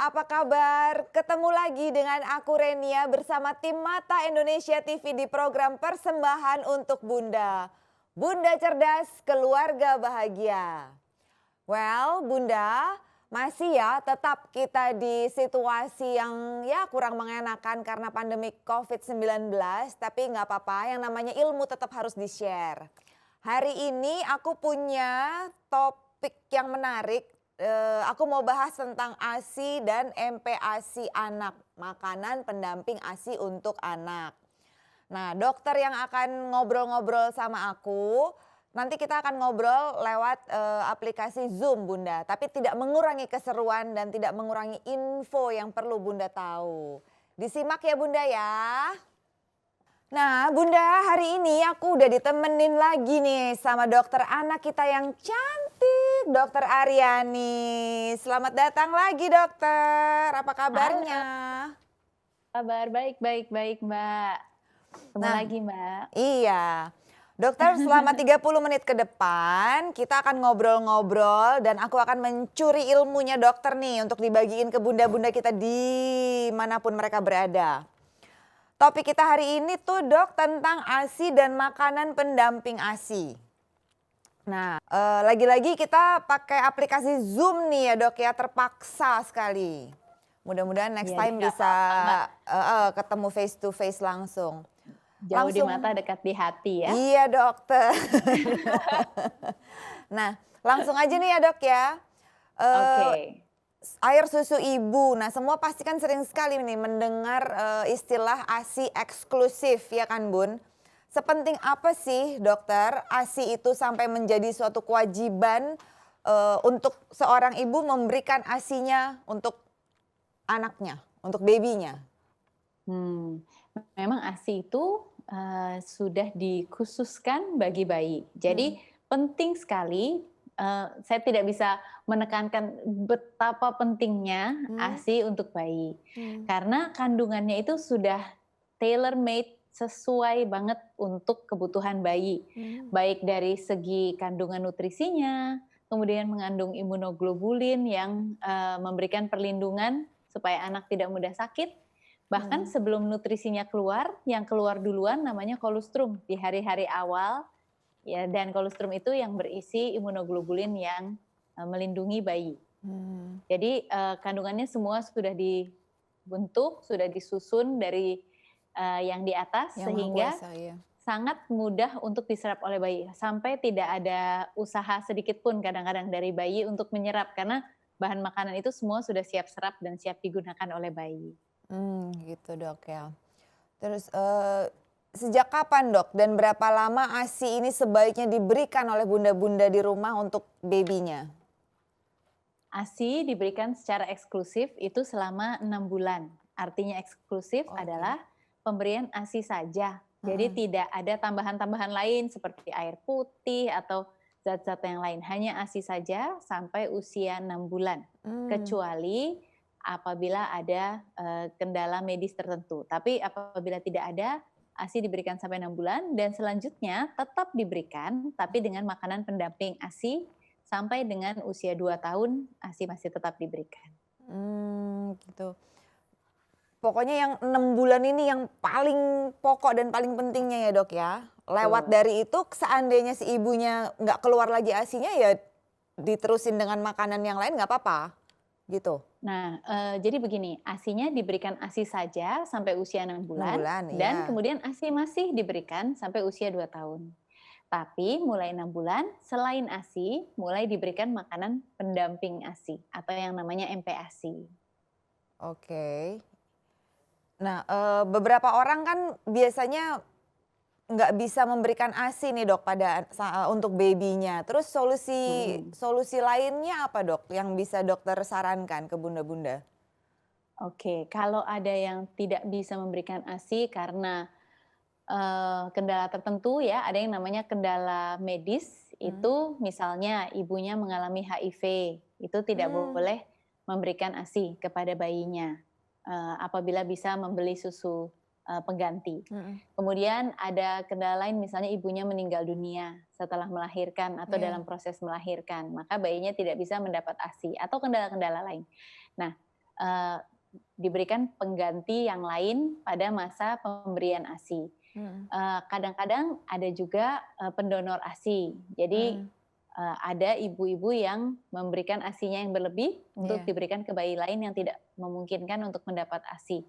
apa kabar? Ketemu lagi dengan aku Renia bersama tim Mata Indonesia TV di program Persembahan untuk Bunda. Bunda cerdas, keluarga bahagia. Well, Bunda, masih ya tetap kita di situasi yang ya kurang mengenakan karena pandemi COVID-19. Tapi nggak apa-apa, yang namanya ilmu tetap harus di-share. Hari ini aku punya topik yang menarik. Aku mau bahas tentang ASI dan MPASI anak, makanan pendamping ASI untuk anak. Nah, dokter yang akan ngobrol-ngobrol sama aku, nanti kita akan ngobrol lewat aplikasi Zoom Bunda, tapi tidak mengurangi keseruan dan tidak mengurangi info yang perlu Bunda tahu. Disimak ya Bunda ya. Nah Bunda, hari ini aku udah ditemenin lagi nih sama dokter anak kita yang cantik, Dokter Aryani. Selamat datang lagi dokter, apa kabarnya? Halo, kabar baik baik baik Mbak. Ketemu Nah lagi Mbak. iya, dokter selama 30 menit ke depan kita akan ngobrol-ngobrol dan aku akan mencuri ilmunya dokter nih untuk dibagiin ke bunda-bunda kita dimanapun mereka berada. Topik kita hari ini tuh dok tentang ASI dan makanan pendamping ASI. Nah, lagi-lagi kita pakai aplikasi Zoom nih ya dok ya, terpaksa sekali. Mudah-mudahan next Iya, time nggak bisa apa-apa Mbak. ketemu face to face langsung. Jauh di Langsung, mata dekat di hati ya. iya dokter. Nah, langsung aja nih ya dok ya. Eh, Oke. Air susu ibu. Nah, semua pasti kan sering sekali nih mendengar istilah ASI eksklusif ya kan Bun. Sepenting apa sih dokter ASI itu sampai menjadi suatu kewajiban untuk seorang ibu memberikan ASINya untuk anaknya, untuk babynya? Hmm, Memang ASI itu sudah dikhususkan bagi bayi. Jadi Hmm. penting sekali. Saya tidak bisa menekankan betapa pentingnya Hmm. ASI untuk bayi, Hmm. karena kandungannya itu sudah tailor made sesuai banget untuk kebutuhan bayi, Hmm. baik dari segi kandungan nutrisinya, kemudian mengandung imunoglobulin yang memberikan perlindungan supaya anak tidak mudah sakit. Bahkan Hmm. sebelum nutrisinya keluar, yang keluar duluan namanya kolostrum di hari-hari awal, ya, dan kolostrum itu yang berisi imunoglobulin yang melindungi bayi. Hmm. Jadi kandungannya semua sudah dibentuk, sudah disusun dari yang di atas, Yang Maha sehingga Kuasa ya. sangat mudah untuk diserap oleh bayi. Sampai tidak ada usaha sedikit pun kadang-kadang dari bayi untuk menyerap, karena bahan makanan itu semua sudah siap serap dan siap digunakan oleh bayi. Gitu dok ya. Terus sejak kapan dok dan berapa lama ASI ini sebaiknya diberikan oleh bunda-bunda di rumah untuk babynya? ASI diberikan secara eksklusif itu selama 6 bulan. Artinya eksklusif Oke. adalah pemberian ASI saja. Jadi Heeh. tidak ada tambahan-tambahan lain seperti air putih atau zat-zat yang lain. Hanya ASI saja sampai usia 6 bulan. Mmm. Kecuali apabila ada kendala medis tertentu. Tapi apabila tidak ada, ASI diberikan sampai 6 bulan dan selanjutnya tetap diberikan tapi dengan makanan pendamping ASI sampai dengan usia 2 tahun ASI masih tetap diberikan. Gitu. Pokoknya yang 6 bulan ini yang paling pokok dan paling pentingnya ya dok ya. Lewat Betul. dari itu seandainya si ibunya nggak keluar lagi ASINya ya diterusin dengan makanan yang lain nggak apa-apa? Gitu? Nah, jadi begini, ASI-nya diberikan ASI saja sampai usia 6 6 bulan bulan, dan iya. kemudian ASI masih diberikan sampai usia 2 tahun. Tapi mulai 6 bulan, selain ASI, mulai diberikan makanan pendamping ASI atau yang namanya MPASI. Oke. Nah, beberapa orang kan biasanya nggak bisa memberikan ASI nih dok pada untuk babynya. Terus solusi Mhm. solusi lainnya apa dok yang bisa dokter sarankan ke bunda-bunda? Oke, kalau ada yang tidak bisa memberikan ASI karena kendala tertentu ya, ada yang namanya kendala medis, Mmm. itu misalnya ibunya mengalami HIV, itu tidak Mmm. boleh memberikan ASI kepada bayinya, apabila bisa membeli susu, pengganti. Mhm. Kemudian ada kendala lain misalnya ibunya meninggal dunia setelah melahirkan atau dalam Iya. proses melahirkan, maka bayinya tidak bisa mendapat ASI atau kendala-kendala lain. Nah, eh, diberikan pengganti yang lain pada masa pemberian ASI. Kadang-kadang ada juga pendonor ASI. Jadi ada ibu-ibu yang memberikan ASInya yang berlebih untuk diberikan ke bayi lain yang tidak memungkinkan untuk mendapat ASI.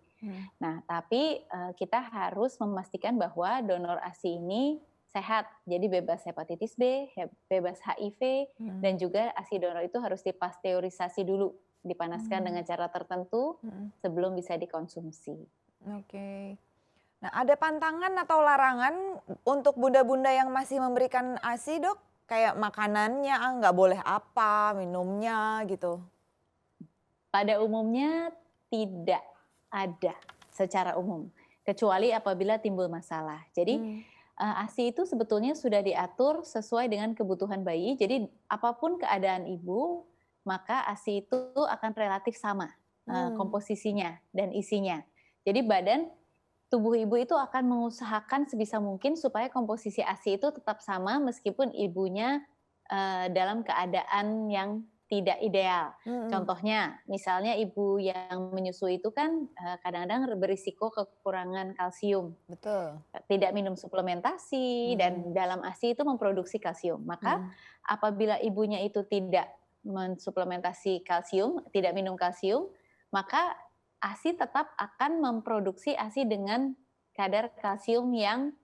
Nah, tapi kita harus memastikan bahwa donor ASI ini sehat, jadi bebas hepatitis B, bebas HIV, dan juga ASI donor itu harus dipasteurisasi dulu, dipanaskan dengan cara tertentu sebelum bisa dikonsumsi. Oke. Nah, ada pantangan atau larangan untuk bunda-bunda yang masih memberikan ASI, Dok? Kayak makanannya, nggak boleh apa, minumnya gitu. Pada umumnya tidak ada secara umum, kecuali apabila timbul masalah. Jadi ASI itu sebetulnya sudah diatur sesuai dengan kebutuhan bayi. Jadi apapun keadaan ibu, maka ASI itu akan relatif sama komposisinya dan isinya. Jadi tubuh ibu itu akan mengusahakan sebisa mungkin supaya komposisi ASI itu tetap sama meskipun ibunya dalam keadaan yang tidak ideal. Contohnya, misalnya ibu yang menyusui itu kan kadang-kadang berisiko kekurangan kalsium. Betul. Tidak minum suplementasi dan dalam ASI itu memproduksi kalsium. Maka apabila ibunya itu tidak mensuplementasi kalsium, tidak minum kalsium, maka ASI tetap akan memproduksi ASI dengan kadar kalsium yang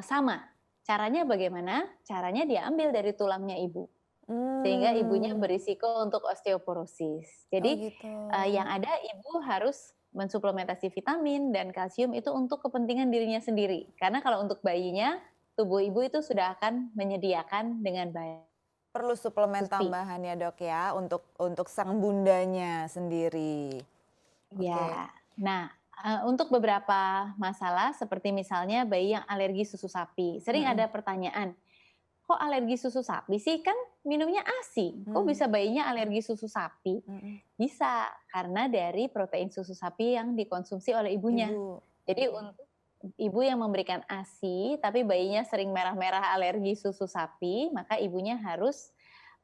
sama. Caranya bagaimana? Caranya diambil dari tulangnya ibu. Sehingga ibunya berisiko untuk osteoporosis. Jadi yang ada ibu harus mensuplementasi vitamin dan kalsium itu untuk kepentingan dirinya sendiri. Karena kalau untuk bayinya, tubuh ibu itu sudah akan menyediakan dengan baik. Perlu suplemen tambahan ya, Dok ya, untuk sang bundanya sendiri. Ya. Nah, untuk beberapa masalah seperti misalnya bayi yang alergi susu sapi, sering ada pertanyaan, kok alergi susu sapi sih, kan minumnya ASI, kok bisa bayinya alergi susu sapi? Bisa, karena dari protein susu sapi yang dikonsumsi oleh ibunya. Jadi untuk ibu yang memberikan ASI tapi bayinya sering merah-merah alergi susu sapi, maka ibunya harus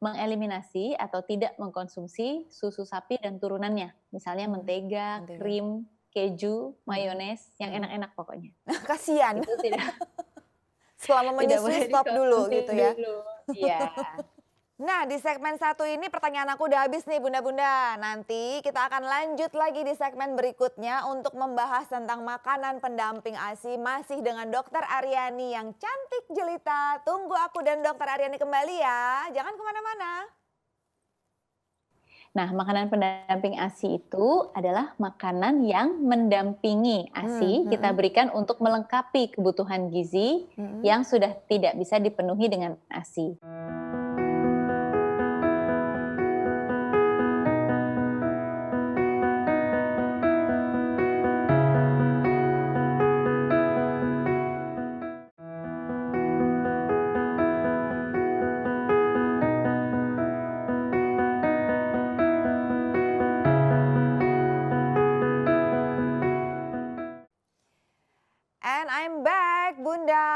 mengeliminasi atau tidak mengkonsumsi susu sapi dan turunannya. Misalnya mentega, krim, keju, mayones, yang enak-enak pokoknya. Kasian. Itu tidak. Selama menyusui stop dulu gitu ya. Iya. Nah, di segmen 1 ini pertanyaan aku udah habis nih bunda-bunda. Nanti kita akan lanjut lagi di segmen berikutnya untuk membahas tentang makanan pendamping ASI masih dengan Dokter Aryani yang cantik jelita. Tunggu aku dan Dokter Aryani kembali ya. Jangan kemana-mana. Nah, makanan pendamping ASI itu adalah makanan yang mendampingi ASI, kita berikan untuk melengkapi kebutuhan gizi yang sudah tidak bisa dipenuhi dengan ASI. And I'm back,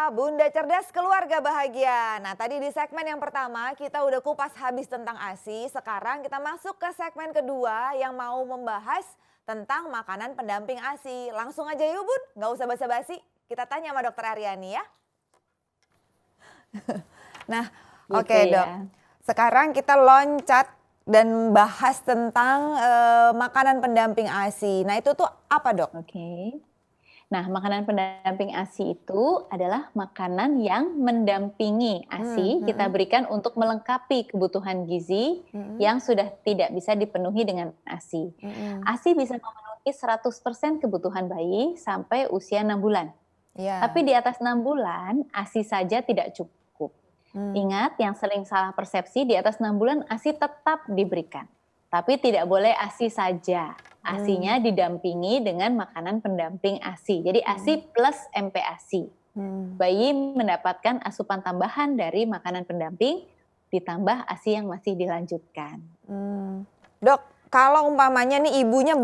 Bunda cerdas keluarga bahagia. Nah, tadi di segmen yang pertama kita udah kupas habis tentang ASI. Sekarang kita masuk ke segmen kedua yang mau membahas tentang makanan pendamping ASI. Langsung aja yuk Bun, nggak usah basa-basi. Kita tanya sama Dokter Aryani ya. Nah, Gitu oke, Dok. ya. Sekarang kita loncat dan bahas tentang makanan pendamping ASI. Nah, itu tuh apa, Dok? Oke. Nah, makanan pendamping ASI itu adalah makanan yang mendampingi ASI, kita berikan untuk melengkapi kebutuhan gizi yang sudah tidak bisa dipenuhi dengan ASI. ASI bisa memenuhi 100% kebutuhan bayi sampai usia 6 bulan. Tapi di atas 6 bulan, ASI saja tidak cukup. Ingat, yang sering salah persepsi, di atas 6 bulan ASI tetap diberikan. Tapi tidak boleh ASI saja. ASI-nya didampingi dengan makanan pendamping ASI. Jadi ASI plus MPASI. Bayi mendapatkan asupan tambahan dari makanan pendamping ditambah ASI yang masih dilanjutkan. Dok, kalau umpamanya nih ibunya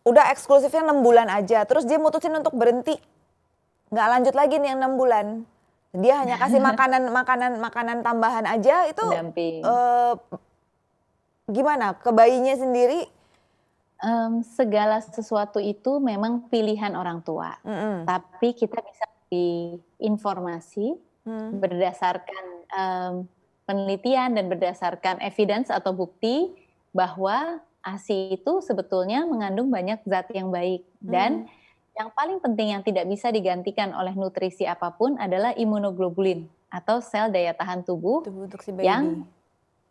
udah eksklusifnya 6 bulan aja, terus dia mutusin untuk berhenti, nggak lanjut lagi nih yang 6 bulan. Dia hanya kasih makanan tambahan aja, itu Pendamping. gimana ke bayinya sendiri? Segala sesuatu itu memang pilihan orang tua, Mhm. tapi kita bisa beri informasi Mmm. berdasarkan, penelitian dan berdasarkan evidence atau bukti bahwa ASI itu sebetulnya mengandung banyak zat yang baik dan Mmm. yang paling penting yang tidak bisa digantikan oleh nutrisi apapun adalah imunoglobulin atau sel daya tahan tubuh Tubuh untuk si baby. yang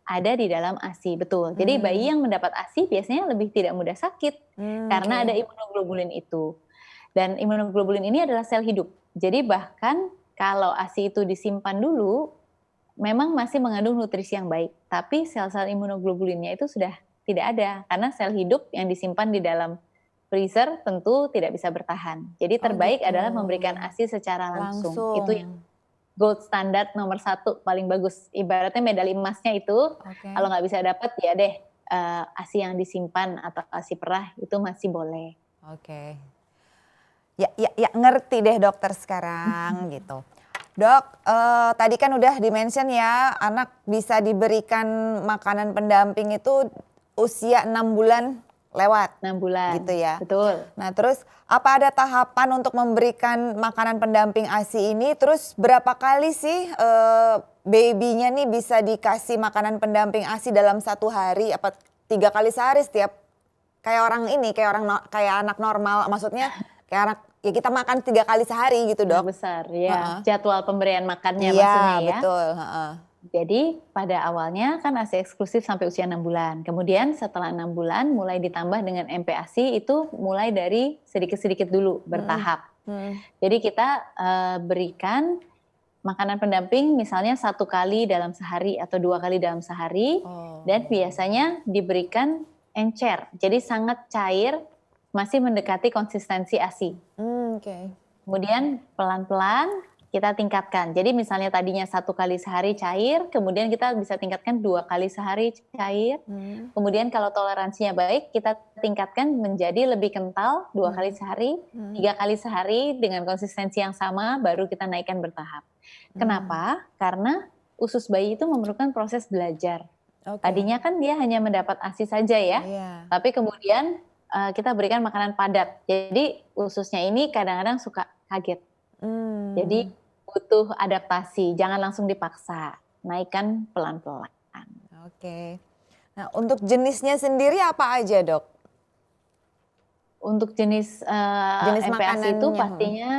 ada di dalam ASI, betul. Jadi bayi Mmm. yang mendapat ASI biasanya lebih tidak mudah sakit Oke. karena ada imunoglobulin itu. Dan imunoglobulin ini adalah sel hidup. Jadi bahkan kalau ASI itu disimpan dulu, memang masih mengandung nutrisi yang baik, tapi sel-sel imunoglobulinnya itu sudah tidak ada karena sel hidup yang disimpan di dalam freezer tentu tidak bisa bertahan. Jadi Oh terbaik gitu. adalah memberikan ASI secara langsung. Itu yang Langsung. gold standard nomor satu paling bagus. Ibaratnya medali emasnya itu kalau Oke. nggak bisa dapat ya deh ASI yang disimpan atau ASI perah itu masih boleh. Oke. Ya, ngerti deh dokter sekarang gitu. Dok, tadi kan udah di-mention ya, anak bisa diberikan makanan pendamping itu usia 6 bulan lewat, 6 bulan, gitu ya. betul. Nah terus apa ada tahapan untuk memberikan makanan pendamping ASI ini? Terus berapa kali sih baby-nya nih bisa dikasih makanan pendamping ASI dalam 1 hari? Apa 3 kali sehari setiap kayak orang ini, kayak anak normal, maksudnya kayak anak ya kita makan 3 kali sehari gitu Anak dok? besar, ya. Heeh. Jadwal pemberian makannya maksudnya Iya ya. betul, heeh. Jadi pada awalnya kan ASI eksklusif sampai usia 6 bulan. Kemudian setelah 6 bulan mulai ditambah dengan MPASI itu mulai dari sedikit-sedikit dulu, Mhm, bertahap. mhm. Jadi kita berikan makanan pendamping misalnya 1 kali dalam sehari atau 2 kali dalam sehari dan Oh. biasanya diberikan encer. Jadi sangat cair, masih mendekati konsistensi ASI. Oke. Kemudian pelan-pelan kita tingkatkan. Jadi misalnya tadinya 1 kali sehari cair, kemudian kita bisa tingkatkan 2 kali sehari cair. Mmm. Kemudian kalau toleransinya baik, kita tingkatkan menjadi lebih kental 2 kali Mhm, sehari, mhm. 3 kali sehari dengan konsistensi yang sama, baru kita naikkan bertahap. Mmm. Kenapa? Karena usus bayi itu memerlukan proses belajar. Oke. Tadinya kan dia hanya mendapat ASI saja ya, Iya. tapi kemudian kita berikan makanan padat. Jadi ususnya ini kadang-kadang suka kaget. Jadi Mmm. butuh adaptasi, jangan langsung dipaksa, naikkan pelan-pelan. Oke. Nah untuk jenisnya sendiri apa aja dok? Untuk jenis Jenis MPASI itu makanannya?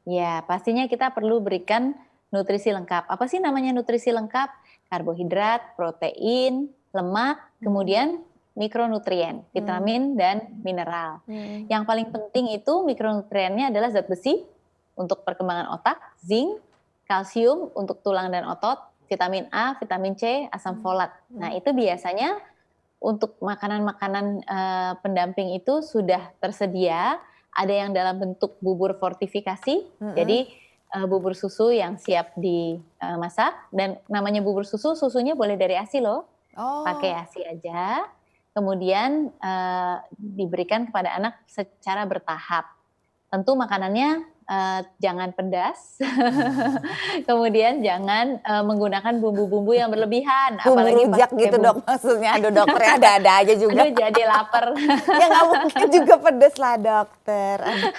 Mhm. pastinya kita perlu berikan nutrisi lengkap. Apa sih namanya nutrisi lengkap? Karbohidrat, protein, lemak, Mhm. kemudian mikronutrien, Mmm. vitamin dan mineral. Mhm. Yang paling penting itu mikronutriennya adalah zat besi untuk perkembangan otak, zinc, kalsium untuk tulang dan otot, vitamin A, vitamin C, asam Mmm, folat. Nah, mhm. itu biasanya untuk makanan-makanan pendamping itu sudah tersedia, ada yang dalam bentuk bubur fortifikasi, jadi Mhm. bubur susu yang siap dimasak dan namanya bubur susu, susunya boleh dari ASI loh, pakai Oh. ASI aja. Kemudian diberikan kepada anak secara bertahap. Tentu makanannya jangan pedas, kemudian jangan menggunakan bumbu-bumbu yang berlebihan, Bumbu apalagi rujak pakai gitu dok maksudnya? Aduh dokter ada-ada aja juga. aduh jadi lapar. Ya nggak mungkin juga pedes lah dokter, aduh.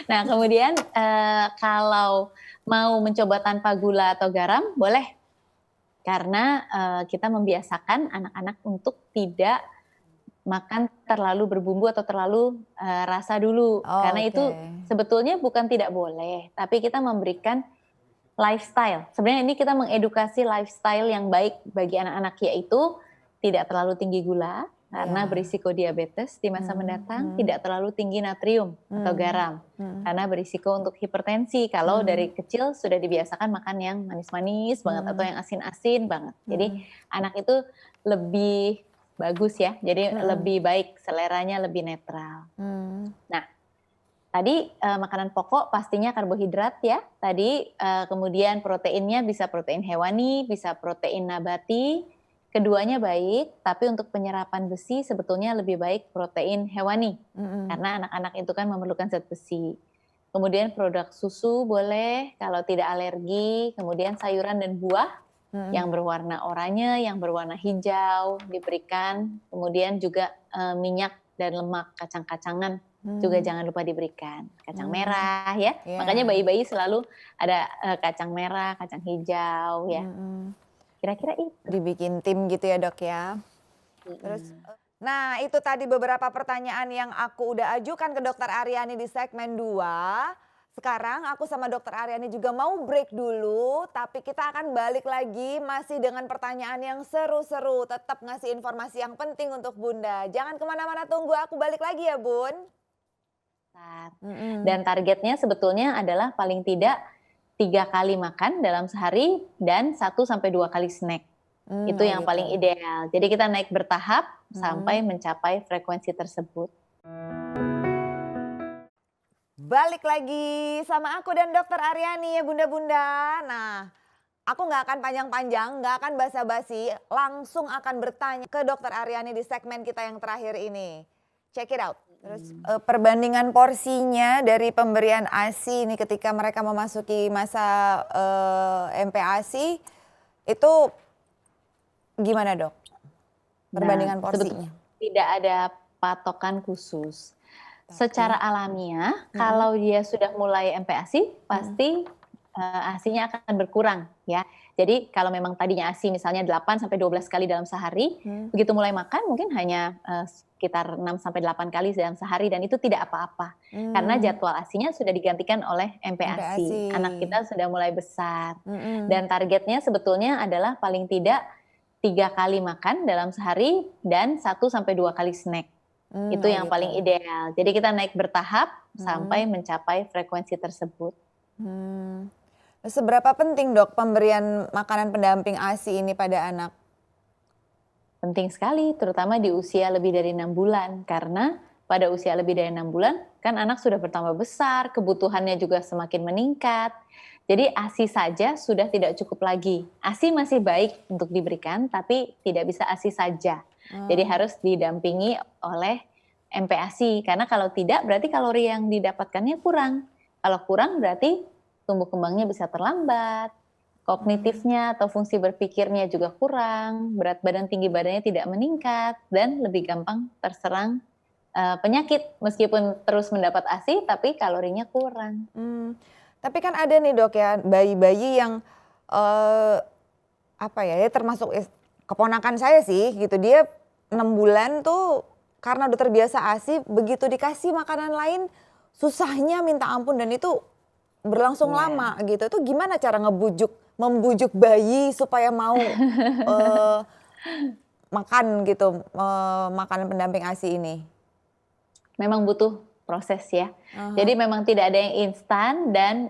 Nah kemudian kalau mau mencoba tanpa gula atau garam boleh, karena kita membiasakan anak-anak untuk tidak makan terlalu berbumbu atau terlalu rasa dulu, karena Oke. itu sebetulnya bukan tidak boleh, tapi kita memberikan lifestyle. Sebenarnya ini kita mengedukasi lifestyle yang baik bagi anak-anak, yaitu tidak terlalu tinggi gula karena Iya. berisiko diabetes di masa Mhm, mendatang, mhm. tidak terlalu tinggi natrium atau Mmm, garam mhm. karena berisiko untuk hipertensi kalau Mmm. dari kecil sudah dibiasakan makan yang manis-manis banget atau Mhm. yang asin-asin banget. Jadi Mhm. anak itu lebih bagus ya, jadi Mhm. lebih baik, seleranya lebih netral. Mmm. Nah, tadi makanan pokok pastinya karbohidrat ya, tadi kemudian proteinnya bisa protein hewani, bisa protein nabati, keduanya baik, tapi untuk penyerapan besi sebetulnya lebih baik protein hewani, Mhm. karena anak-anak itu kan memerlukan zat besi. Kemudian produk susu boleh kalau tidak alergi, kemudian sayuran dan buah Mhm. yang berwarna oranye, yang berwarna hijau diberikan, kemudian juga minyak dan lemak, kacang-kacangan juga jangan lupa diberikan. Kacang merah ya, Iya. makanya bayi-bayi selalu ada kacang merah, kacang hijau ya. Kira-kira itu. Dibikin tim gitu ya dok ya. Terus, nah itu tadi beberapa pertanyaan yang aku udah ajukan ke dokter Aryani di segmen 2. Sekarang aku sama dokter Aryani juga mau break dulu, tapi kita akan balik lagi masih dengan pertanyaan yang seru-seru. Tetap ngasih informasi yang penting untuk Bunda. Jangan kemana-mana, tunggu aku balik lagi ya Bun. Dan targetnya sebetulnya adalah paling tidak 3 kali makan dalam sehari dan 1 sampai 2 kali snack. Itu yang paling ideal. Jadi kita naik bertahap sampai mencapai frekuensi tersebut. Balik lagi sama aku dan dokter Aryani ya bunda-bunda. Nah, aku nggak akan panjang-panjang, nggak akan basa-basi, langsung akan bertanya ke dokter Aryani di segmen kita yang terakhir ini. Check it out. Terus perbandingan porsinya dari pemberian ASI ini ketika mereka memasuki masa MPASI itu gimana dok? Perbandingan porsinya? Tidak ada patokan khusus. Secara alamiah, kalau dia sudah mulai MPASI, pasti ASI-nya akan berkurang ya. Jadi kalau memang tadinya ASI misalnya 8 sampai 12 kali dalam sehari, begitu mulai makan mungkin hanya sekitar 6 sampai 8 kali dalam sehari dan itu tidak apa-apa. Karena jadwal ASI-nya sudah digantikan oleh MPASI. Anak kita sudah mulai besar. Dan targetnya sebetulnya adalah paling tidak 3 kali makan dalam sehari dan 1 sampai 2 kali snack. Itu yang paling ideal. Jadi kita naik bertahap sampai mencapai frekuensi tersebut. Seberapa penting dok pemberian makanan pendamping ASI ini pada anak? Penting sekali, terutama di usia lebih dari 6 bulan. Karena pada usia lebih dari 6 bulan, kan anak sudah bertambah besar, kebutuhannya juga semakin meningkat. Jadi ASI saja sudah tidak cukup lagi. ASI masih baik untuk diberikan, tapi tidak bisa ASI saja. Jadi harus didampingi oleh MPASI. Karena kalau tidak, berarti kalori yang didapatkannya kurang. Kalau kurang berarti tumbuh kembangnya bisa terlambat, kognitifnya atau fungsi berpikirnya juga kurang, berat badan tinggi badannya tidak meningkat, dan lebih gampang terserang penyakit. Meskipun terus mendapat ASI, tapi kalorinya kurang. Tapi kan ada nih dok ya, bayi-bayi yang termasuk keponakan saya sih gitu, dia 6 bulan tuh karena udah terbiasa ASI, begitu dikasih makanan lain susahnya minta ampun dan itu berlangsung lama gitu. Itu gimana cara membujuk bayi supaya mau makan gitu, makanan pendamping ASI ini? Memang butuh proses ya. Jadi memang tidak ada yang instan dan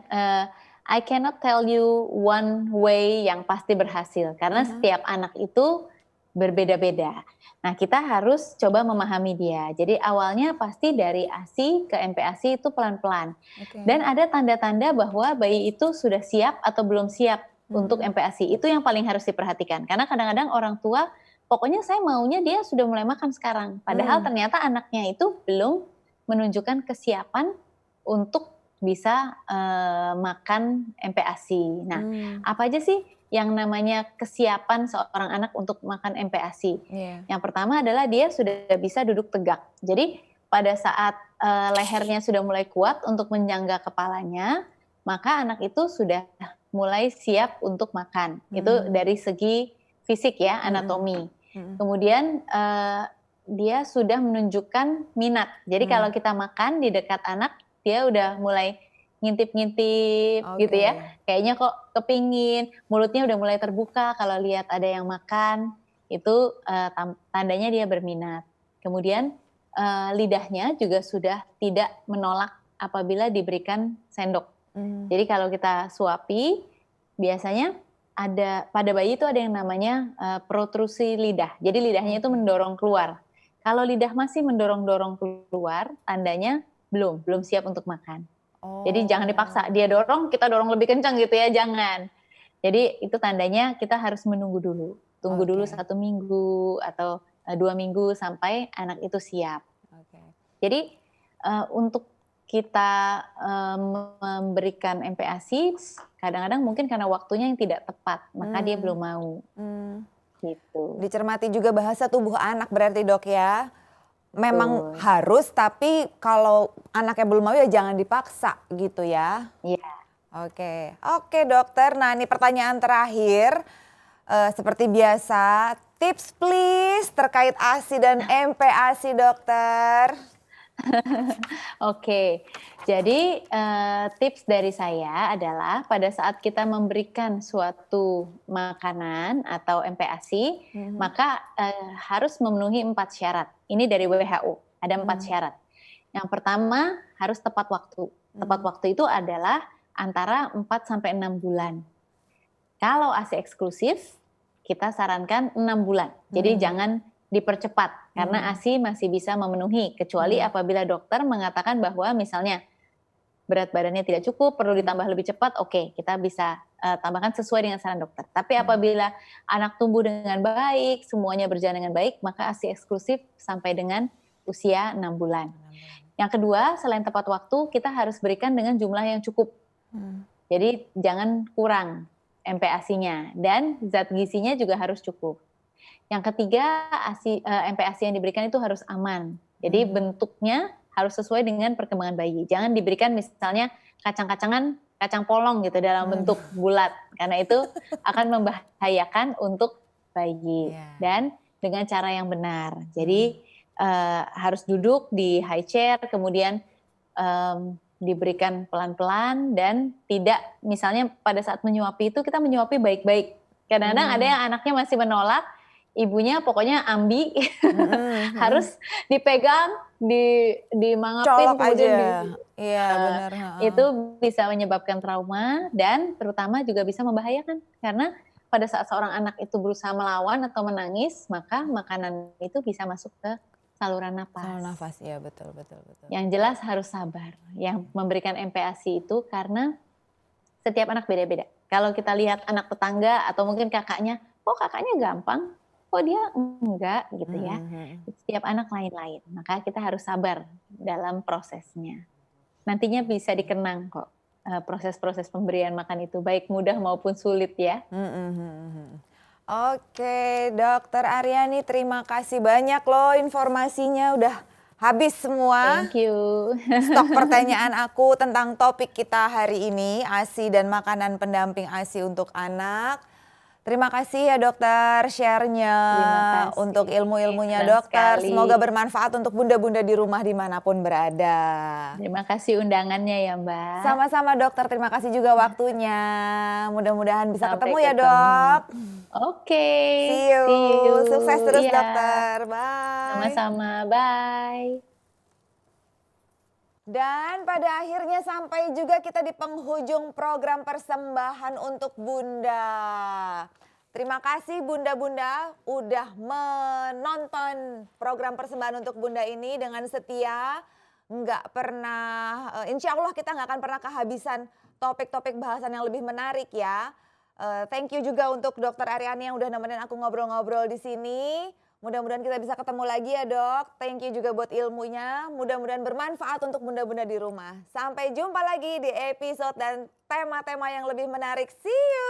I cannot tell you one way yang pasti berhasil karena setiap anak itu berbeda-beda. Nah, kita harus coba memahami dia. Jadi awalnya pasti dari ASI ke MPASI itu pelan-pelan. Dan ada tanda-tanda bahwa bayi itu sudah siap atau belum siap untuk MPASI. Itu yang paling harus diperhatikan. Karena kadang-kadang orang tua, pokoknya saya maunya dia sudah mulai makan sekarang. Padahal ternyata anaknya itu belum menunjukkan kesiapan untuk bisa makan MPASI. Nah, apa aja sih yang namanya kesiapan seorang anak untuk makan MPASI? Yang pertama adalah dia sudah bisa duduk tegak. Jadi pada saat lehernya sudah mulai kuat untuk menyangga kepalanya, maka anak itu sudah mulai siap untuk makan. Itu dari segi fisik ya, anatomi. Kemudian dia sudah menunjukkan minat. Jadi kalau kita makan di dekat anak, dia udah mulai ngintip-ngintip gitu ya. Kayaknya kok kepingin, mulutnya udah mulai terbuka kalau lihat ada yang makan. Itu tandanya dia berminat. Kemudian lidahnya juga sudah tidak menolak apabila diberikan sendok. Jadi kalau kita suapi, biasanya pada bayi itu ada yang namanya protrusi lidah. Jadi lidahnya itu mendorong keluar. Kalau lidah masih mendorong-dorong keluar, tandanya belum siap untuk makan. Jadi jangan dipaksa, dia dorong, kita dorong lebih kencang gitu ya, jangan. Jadi itu tandanya kita harus menunggu dulu. Tunggu dulu 1 minggu atau 2 minggu sampai anak itu siap. Jadi untuk kita memberikan MPASI, kadang-kadang mungkin karena waktunya yang tidak tepat, maka dia belum mau. Gitu. Dicermati juga bahasa tubuh anak berarti dok ya. memang Betul. harus, tapi kalau anaknya belum mau ya jangan dipaksa gitu ya. Iya. Oke dokter. Nah ini pertanyaan terakhir. Seperti biasa, tips please terkait ASI dan MPASI dokter. Oke, jadi tips dari saya adalah pada saat kita memberikan suatu makanan atau MPASI, maka harus memenuhi 4 syarat. Ini dari WHO, ada 4 syarat. Yang pertama harus tepat waktu. Tepat waktu itu adalah antara 4 sampai 6 bulan. Kalau ASI eksklusif, kita sarankan 6 bulan. Jadi jangan dipercepat karena ASI masih bisa memenuhi, kecuali apabila dokter mengatakan bahwa misalnya berat badannya tidak cukup, perlu ditambah lebih cepat, oke, kita bisa tambahkan sesuai dengan saran dokter. Tapi apabila anak tumbuh dengan baik, semuanya berjalan dengan baik, maka ASI eksklusif sampai dengan usia 6 bulan. Yang kedua, selain tepat waktu, kita harus berikan dengan jumlah yang cukup. Jadi jangan kurang MPASI-nya, dan zat gizinya juga harus cukup. Yang ketiga, MPASI yang diberikan itu harus aman. Jadi bentuknya harus sesuai dengan perkembangan bayi. Jangan diberikan misalnya kacang-kacangan, kacang polong gitu dalam bentuk bulat, karena itu akan membahayakan untuk bayi. Dan dengan cara yang benar. Jadi harus duduk di high chair, kemudian diberikan pelan-pelan, dan tidak misalnya pada saat menyuapi itu kita menyuapi baik-baik. Kadang-kadang ada yang anaknya masih menolak, ibunya pokoknya ambi, harus dipegang, dimangapin, Colok kemudian aja. Iya benar. itu bisa menyebabkan trauma dan terutama juga bisa membahayakan, karena pada saat seorang anak itu berusaha melawan atau menangis, maka makanan itu bisa masuk ke saluran napas. Saluran nafas, ya betul. Yang jelas harus sabar. Yang memberikan MPASI itu karena setiap anak beda-beda. Kalau kita lihat anak tetangga atau mungkin kakaknya, kok kakaknya gampang, kok dia enggak gitu ya. Setiap anak lain-lain. Maka kita harus sabar dalam prosesnya. Nantinya bisa dikenang kok proses-proses pemberian makan itu, baik mudah maupun sulit ya. Oke, Dokter Aryani, terima kasih banyak loh informasinya, udah habis semua. Thank you. Stok pertanyaan aku tentang topik kita hari ini, ASI dan makanan pendamping ASI untuk anak. Terima kasih ya dokter share-nya untuk ilmu-ilmunya dokter. Sekali. Semoga bermanfaat untuk bunda-bunda di rumah dimanapun berada. Terima kasih undangannya ya Mbak. Sama-sama dokter, terima kasih juga waktunya. Mudah-mudahan bisa Sampai ketemu ya ketemu. dok. Oke. See you. Sukses terus Iya. dokter. Bye. Sama-sama. Bye. Dan pada akhirnya sampai juga kita di penghujung program persembahan untuk Bunda. Terima kasih bunda-bunda udah menonton program persembahan untuk Bunda ini dengan setia. Nggak pernah, insya Allah kita nggak akan pernah kehabisan topik-topik bahasan yang lebih menarik ya. Thank you juga untuk Dokter Aryani yang udah nemenin aku ngobrol-ngobrol di sini. Mudah-mudahan kita bisa ketemu lagi ya dok. Thank you juga buat ilmunya. Mudah-mudahan bermanfaat untuk bunda-bunda di rumah. Sampai jumpa lagi di episode dan tema-tema yang lebih menarik. See you.